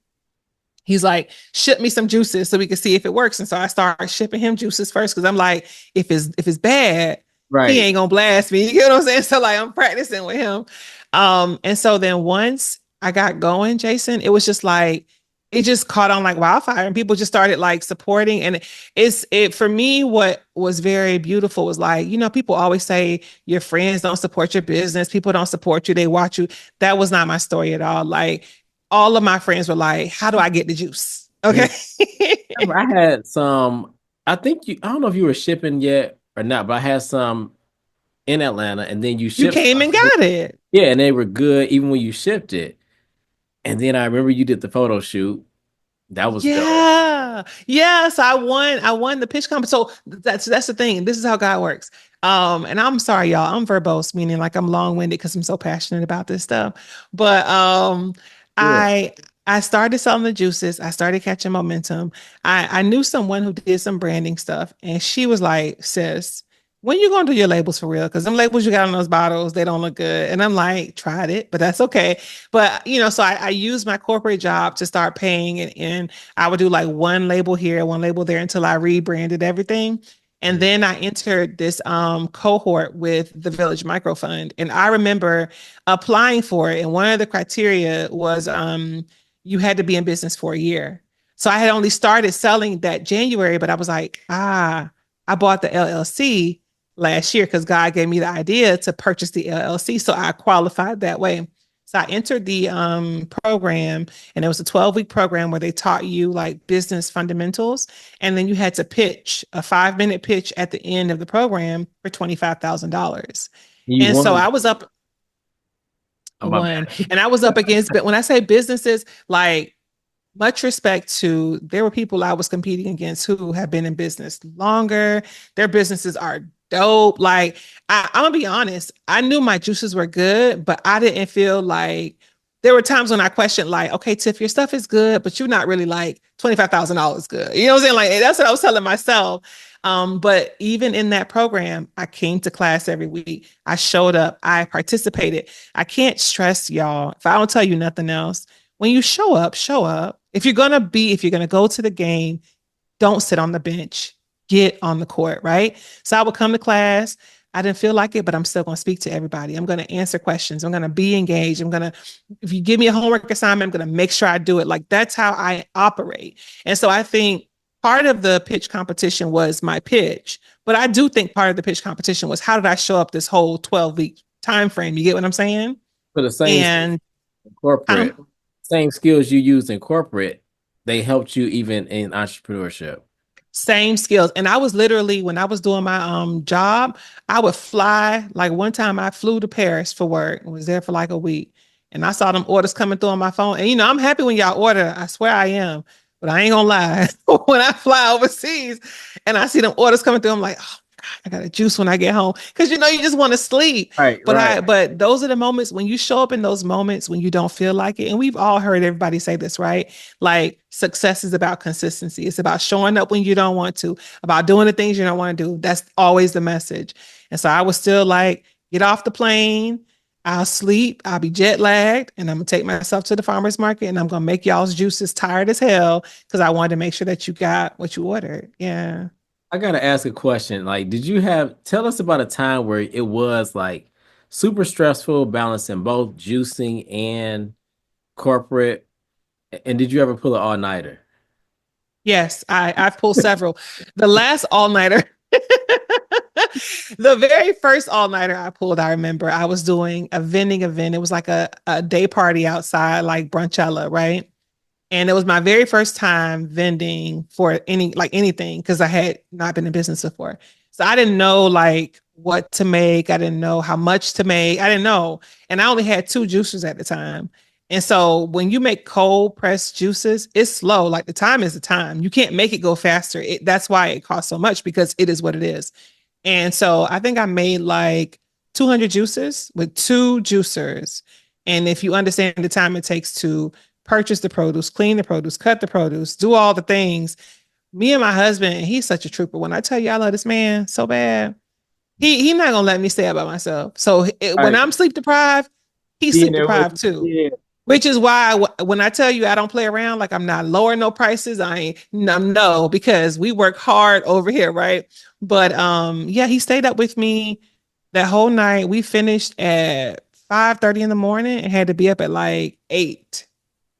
He's like, ship me some juices so we can see if it works. And so I start shipping him juices first because I'm like, if it's bad, he right. ain't gonna blast me. You get what I'm saying? So like I'm practicing with him. And so then once I got going, Jason, it was just like it just caught on like wildfire and people just started like supporting. And it for me, what was very beautiful was like, you know, people always say your friends don't support your business, people don't support you, they watch you. That was not my story at all. Like all of my friends were like, how do I get the juice? Yeah. Okay. I had some. I think you. I don't know if you were shipping yet or not, but I had some in Atlanta, and then you You shipped came some. and got it. Yeah, and they were good even when you shipped it. And then I remember you did the photo shoot. That was dope. Yeah. Yes, I won the pitch competition. So that's the thing. This is how God works. And I'm sorry, y'all. I'm verbose, meaning like I'm long-winded because I'm so passionate about this stuff. But Yeah. I I started selling the juices. I started catching momentum. I knew someone who did some branding stuff, and she was like, sis, when you gonna do your labels for real? Because them labels you got on those bottles, they don't look good. And I'm like, tried it, but that's okay. But so I used my corporate job to start paying, and I would do like one label here, one label there until I rebranded everything. And then I entered this cohort with the Village Micro Fund. And I remember applying for it. And one of the criteria was you had to be in business for a year. So I had only started selling that January, but I was like, I bought the LLC last year because God gave me the idea to purchase the LLC. So I qualified that way. So I entered the program, and it was a 12-week program where they taught you like business fundamentals. And then you had to pitch a 5-minute pitch at the end of the program for $25,000. You And so won. I was up Oh, my one, bad. and I was up against, but when I say businesses, like much respect to, there were people I was competing against who have been in business longer. Their businesses are dope. Like I'm gonna be honest, I knew my juices were good, but I didn't feel like, there were times when I questioned, like, okay, Tiff, your stuff is good, but you're not really like $25,000 good. You know what I'm saying? Like that's what I was telling myself. But even in that program, I came to class every week. I showed up. I participated. I can't stress y'all. If I don't tell you nothing else, when you show up, show up. If you're gonna go to the game, don't sit on the bench. Get on the court, right? So I would come to class. I didn't feel like it, but I'm still going to speak to everybody. I'm going to answer questions. I'm going to be engaged. If you give me a homework assignment, I'm going to make sure I do it. Like that's how I operate. And so I think part of the pitch competition was my pitch, but I do think part of the pitch competition was how did I show up this whole 12-week time frame? You get what I'm saying? For the same And corporate, um, same skills you use in corporate, they helped you even in entrepreneurship. same skills. And I was literally, when I was doing my job, I would fly. Like one time I flew to Paris for work and was there for like a week. And I saw them orders coming through on my phone. And I'm happy when y'all order. I swear I am. But I ain't gonna lie. When I fly overseas and I see them orders coming through, I'm like, oh God, I got a juice when I get home. Cause you just want to sleep. Right, But right. but those are the moments when you show up in those moments when you don't feel like it. And we've all heard everybody say this, right? Like success is about consistency. It's about showing up when you don't want to, about doing the things you don't want to do. That's always the message. And so I was still like, get off the plane. I'll sleep. I'll be jet lagged, and I'm gonna take myself to the farmer's market, and I'm gonna make y'all's juices tired as hell because I wanted to make sure that you got what you ordered. Yeah. I gotta ask a question. Like, tell us about a time where it was like super stressful balancing both juicing and corporate? And did you ever pull an all-nighter? Yes, I've pulled several. The last all nighter, the very first all nighter I pulled, I remember I was doing a vending event. It was like a day party outside, like brunchella, right? And it was my very first time vending for anything because I had not been in business before. So I didn't know like what to make. I didn't know how much to make. I didn't know. And I only had two juicers at the time. And so when you make cold pressed juices, it's slow. Like the time is the time. You can't make it go faster. That's why it costs so much because it is what it is. And so I think I made like 200 juices with two juicers. And if you understand the time it takes to purchase the produce, clean the produce, cut the produce, do all the things, me and my husband, he's such a trooper. When I tell you I love this man so bad, he's not gonna let me stay out by myself. So when Right. I'm sleep deprived, he's Being sleep there with deprived too. you. Which is why when I tell you I don't play around, like I'm not lowering no prices, I ain't no, because we work hard over here, right? But yeah, he stayed up with me that whole night. We finished at 5:30 in the morning and had to be up at like 8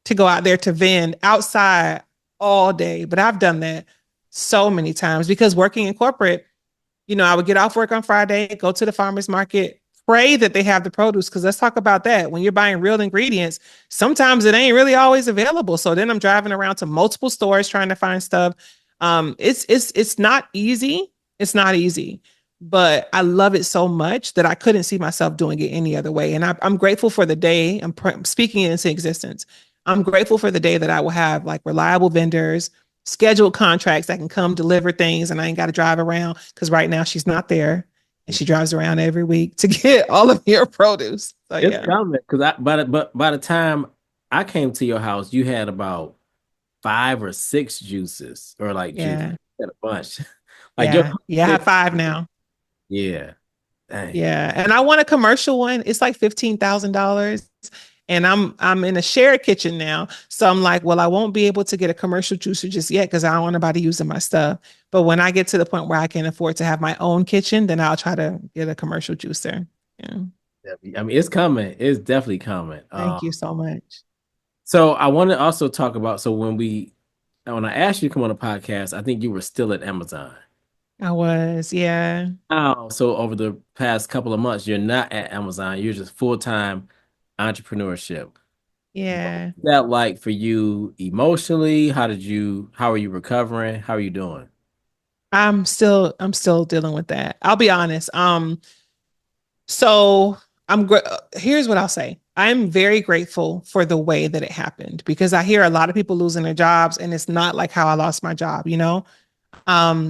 to go out there to vend outside all day. But I've done that so many times because working in corporate, I would get off work on Friday, go to the farmer's market, pray that they have the produce. Because let's talk about that. When you're buying real ingredients, sometimes it ain't really always available. So then I'm driving around to multiple stores trying to find stuff. It's not easy. It's not easy, but I love it so much that I couldn't see myself doing it any other way. And I'm grateful for the day. Speaking it into existence. I'm grateful for the day that I will have like reliable vendors, scheduled contracts that can come deliver things, and I ain't got to drive around because right now she's not there and she drives around every week to get all of your produce. So It's yeah, coming because but by the time I came to your house, you had about 5 or 6 juices or like juice. yeah, You had a bunch. Like your yeah, yeah. I have five now. Yeah. Dang. Yeah, and I want a commercial one. It's like $15,000. And I'm in a shared kitchen now. So I'm like, well, I won't be able to get a commercial juicer just yet because I don't want anybody using my stuff. But when I get to the point where I can afford to have my own kitchen, then I'll try to get a commercial juicer. Yeah. I mean, it's coming. It's definitely coming. Thank you so much. So I want to also talk about, so when I asked you to come on the podcast, I think you were still at Amazon. I was, yeah. Oh, so over the past couple of months, you're not at Amazon. You're just full-time entrepreneurship. What Yeah. was that like for you emotionally? How are you recovering? How are you doing? I'm still dealing with that. I'll be honest. So here's what I'll say. I'm very grateful for the way that it happened because I hear a lot of people losing their jobs and it's not like how I lost my job, you know?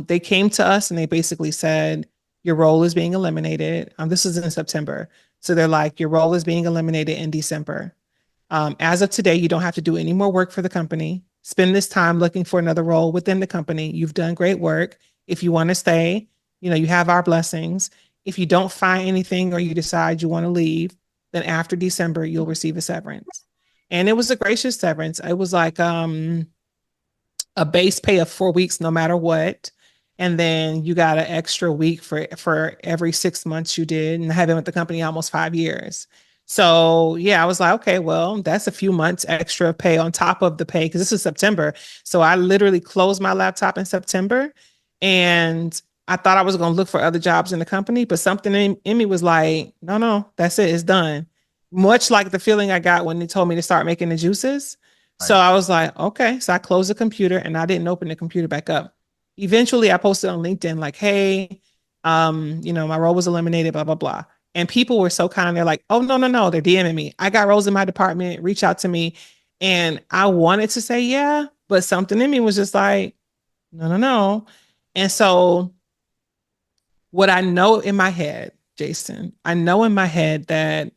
They came to us and they basically said, your role is being eliminated. This is in September. So they're like, your role is being eliminated in December. As of today, you don't have to do any more work for the company. Spend this time looking for another role within the company. You've done great work. If you want to stay, you have our blessings. If you don't find anything or you decide you want to leave, then after December, you'll receive a severance. And it was a gracious severance. It was like a base pay of 4 weeks, no matter what. And then you got an extra week for every 6 months you did. And I've been with the company almost 5 years. So yeah, I was like, okay, well, that's a few months extra pay on top of the pay because this is September. So I literally closed my laptop in September and I thought I was going to look for other jobs in the company, but something in me was like, no, no, that's it. It's done. Much like the feeling I got when they told me to start making the juices. So Right. I was like, okay. So I closed the computer and I didn't open the computer back up. Eventually I posted on LinkedIn, like, hey, my role was eliminated, blah, blah, blah. And people were so kind. They're like, oh, no, no, no. They're DMing me. I got roles in my department. Reach out to me. And I wanted to say, yeah, but something in me was just like, no, no, no. And so what I know in my head, Jason, I know in my head that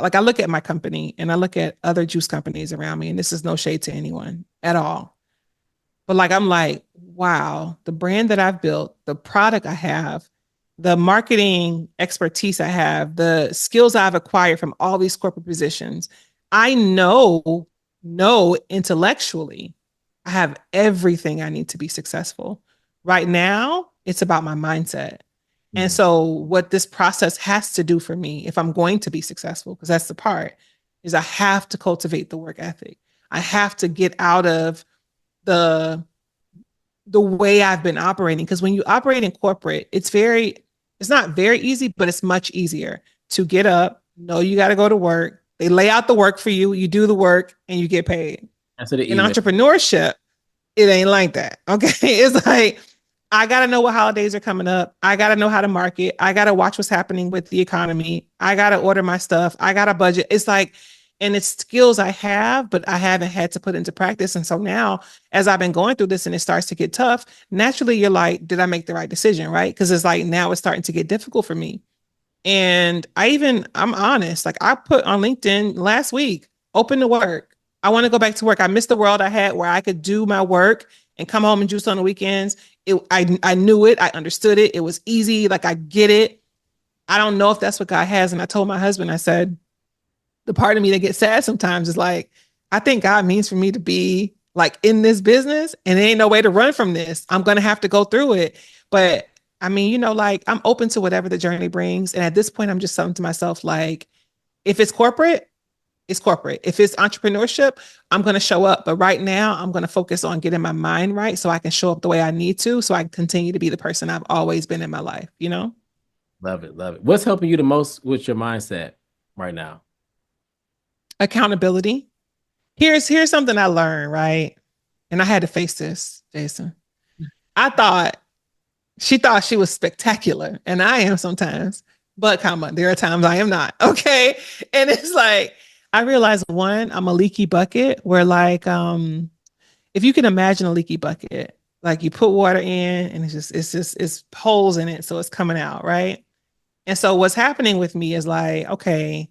like I look at my company and I look at other juice companies around me, and this is no shade to anyone at all. But like I'm like, wow, the brand that I've built, the product I have, the marketing expertise I have, the skills I've acquired from all these corporate positions, I know intellectually, I have everything I need to be successful. Right now, it's about my mindset. And Mhm. so, what this process has to do for me, if I'm going to be successful, because that's the part, is I have to cultivate the work ethic. I have to get out of the way I've been operating. Because when you operate in corporate, it's not very easy, but it's much easier to get up, know you got to go to work. They lay out the work for you, you do the work, and you get paid. Answer the In email. entrepreneurship, it ain't like that. Okay. It's like, I got to know what holidays are coming up. I got to know how to market. I got to watch what's happening with the economy. I got to order my stuff. I got to budget. It's like, and it's skills I have, but I haven't had to put into practice. And so now, as I've been going through this and it starts to get tough, naturally you're like, did I make the right decision? Right. Because it's like now it's starting to get difficult for me. And I'm honest, like I put on LinkedIn last week, open to work. I want to go back to work. I miss the world I had where I could do my work and come home and juice on the weekends. I knew it. I understood it. It was easy. Like I get it. I don't know if that's what God has. And I told my husband, I said, the part of me that gets sad sometimes is like, I think God means for me to be like in this business and there ain't no way to run from this. I'm going to have to go through it. But I mean, like I'm open to whatever the journey brings. And at this point, I'm just saying to myself, like, if it's corporate, it's corporate. If it's entrepreneurship, I'm going to show up. But right now, I'm going to focus on getting my mind right so I can show up the way I need to so I can continue to be the person I've always been in my life, you know? Love it, love it. What's helping you the most with your mindset right now? Accountability. Here's something I learned, right? And I had to face this, Jason. I thought she thought she was spectacular, and I am sometimes, but there are times I am not. Okay. And it's like I realized one, I'm a leaky bucket where like if you can imagine a leaky bucket, like you put water in and it's holes in it, so it's coming out, right? And so what's happening with me is like, okay,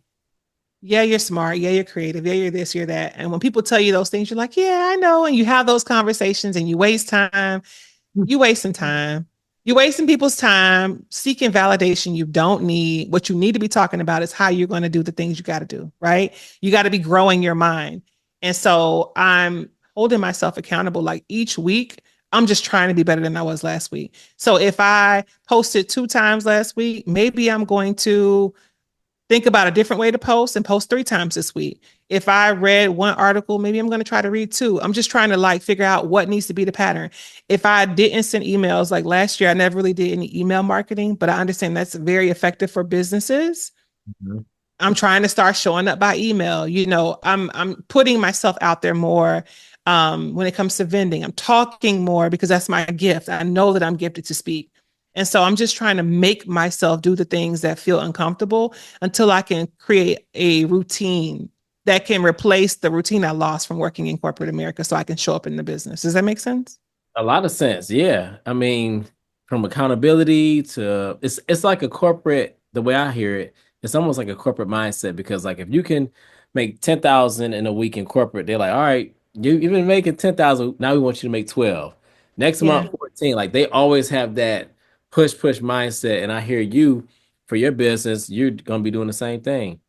yeah, you're smart. Yeah, you're creative. Yeah, you're this, you're that. And when people tell you those things, you're like, yeah, I know. And you have those conversations and you waste time. You wasting time. You're wasting people's time seeking validation you don't need. What you need to be talking about is how you're going to do the things you got to do, right? You got to be growing your mind. And so I'm holding myself accountable. Like each week, I'm just trying to be better than I was last week. So if I posted 2 times last week, maybe I'm going to think about a different way to post and post 3 times this week. If I read one article, maybe I'm going to try to read two. I'm just trying to like figure out what needs to be the pattern. If I didn't send emails like last year, I never really did any email marketing, but I understand that's very effective for businesses. Mhm. I'm trying to start showing up by email. I'm putting myself out there more when it comes to vending. I'm talking more because that's my gift. I know that I'm gifted to speak. And so I'm just trying to make myself do the things that feel uncomfortable until I can create a routine that can replace the routine I lost from working in corporate America so I can show up in the business. Does that make sense? A lot of sense. Yeah. I mean, from accountability to it's like a corporate, the way I hear it, it's almost like a corporate mindset because like if you can make 10,000 in a week in corporate, they're like, all right, you've been making 10,000. Now we want you to make 12. Next Yeah. month, 14. Like they always have that push mindset. And I hear you for your business, you're gonna be doing the same thing.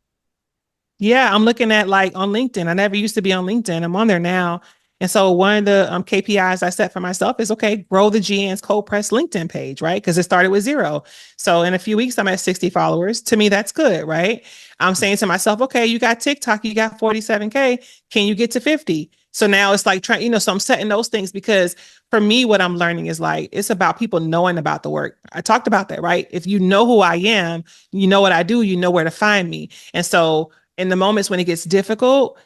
Yeah, I'm looking at like on LinkedIn. I never used to be on LinkedIn. I'm on there now. And so one of the KPIs I set for myself is okay, grow the GN's Cold Press LinkedIn page, right? Because it started with zero. So in a few weeks, I'm at 60 followers. To me, that's good, right? I'm saying to myself, okay, you got TikTok, you got 47K. Can you get to 50? So now it's like trying, so I'm setting those things because for me, what I'm learning is like, it's about people knowing about the work. I talked about that, right? If you know who I am, you know what I do, you know where to find me. And so in the moments when it gets difficult,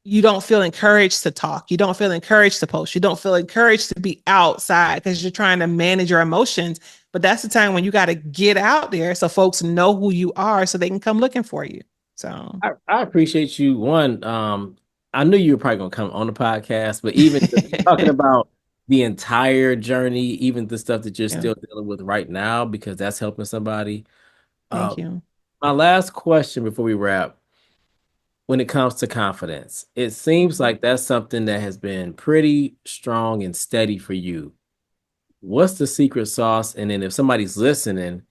you don't feel encouraged to talk. You don't feel encouraged to post. You don't feel encouraged to be outside because you're trying to manage your emotions. But that's the time when you got to get out there so folks know who you are so they can come looking for you. So, I appreciate you. One, I knew you were probably gonna come on the podcast, but even just talking about the entire journey, even the stuff that you're yeah, still dealing with right now, because that's helping somebody. Uh, thank you. my last question before we wrap, when it comes to confidence, it seems like that's something that has been pretty strong and steady for you. What's the secret sauce? And then if somebody's listening,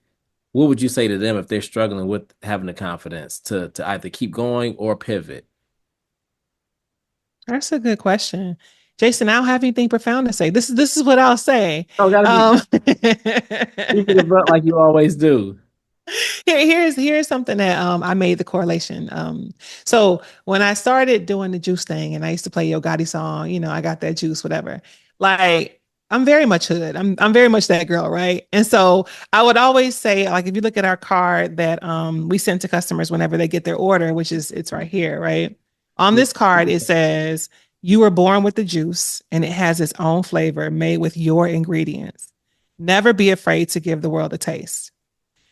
what would you say to them if they're struggling with having the confidence to either keep going or pivot? That's a good question. Jason, I don't have anything profound to say. This is what I'll say. Oh, gotta be Um, keep it abrupt like you always do. here's something that I made the correlation. So when I started doing the juice thing, and I used to play Yo Gotti song, I got that juice, whatever. Like I'm very much hood. I'm very much that girl, right? And so I would always say, like, if you look at our card that we send to customers whenever they get their order, which is it's right here, right? On Yeah. this card, it says you were born with the juice, and it has its own flavor made with your ingredients. Never be afraid to give the world a taste.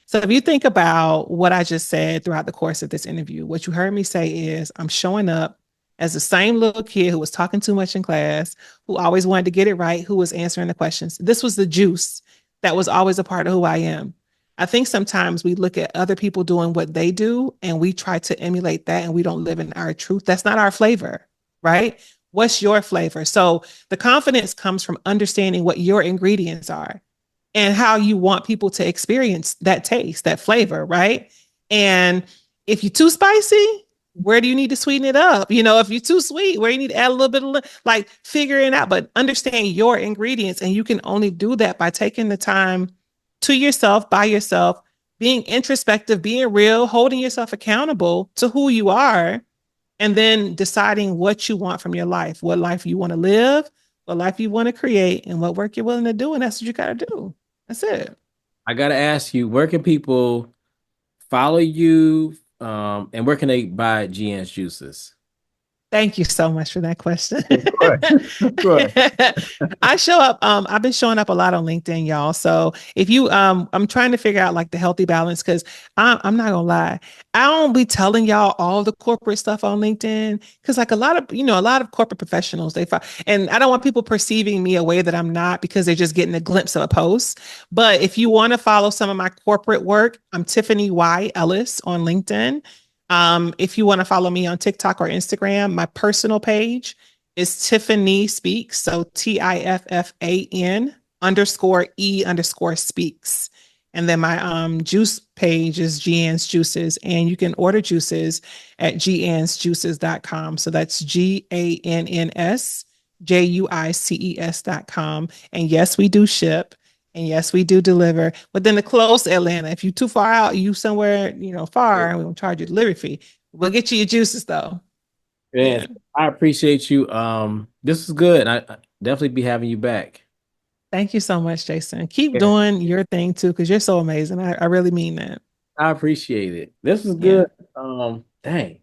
So if you think about what I just said throughout the course of this interview, what you heard me say is I'm showing up as the same little kid who was talking too much in class, who always wanted to get it right, who was answering the questions. This was the juice that was always a part of who I am. I think sometimes we look at other people doing what they do and we try to emulate that and we don't live in our truth. That's not our flavor, right? What's your flavor? So the confidence comes from understanding what your ingredients are and how you want people to experience that taste, that flavor, right? And if you're too spicy, where do you need to sweeten it up? If you're too sweet, where you need to add a little bit of like figuring out, but understand your ingredients. And you can only do that by taking the time to yourself, by yourself, being introspective, being real, holding yourself accountable to who you are, and then deciding what you want from your life, what life you want to live, what life you want to create, and what work you're willing to do. And that's what you got to do. That's it. I gotta ask you, where can people follow you? And where can they buy GN's juices? Thank you so much for that question. Of course. Of course. I show up. I've been showing up a lot on LinkedIn, y'all. So if you, I'm trying to figure out like the healthy balance because I'm not gonna lie, I don't be telling y'all all the corporate stuff on LinkedIn because like a lot of corporate professionals and I don't want people perceiving me a way that I'm not because they're just getting a glimpse of a post. But if you want to follow some of my corporate work, I'm Tiffany Ellis on LinkedIn. If you want to follow me on TikTok or Instagram, my personal page is Tiffany Speaks. So Tiffan underscore E underscore speaks. And then my juice page is GN's Juices, and you can order juices at gnsjuices.com. So that's GANNSJUICES.com. And yes, we do ship. And yes, we do deliver. But then the close Atlanta, if you're too far out, you somewhere, far, and we won't charge you a delivery fee. We'll get you your juices though. Man, Yeah. I appreciate you. This is good. I definitely be having you back. Thank you so much, Jason. Keep Yeah, doing your thing too, because you're so amazing. I really mean that. I appreciate it. This is Yeah. good. Dang.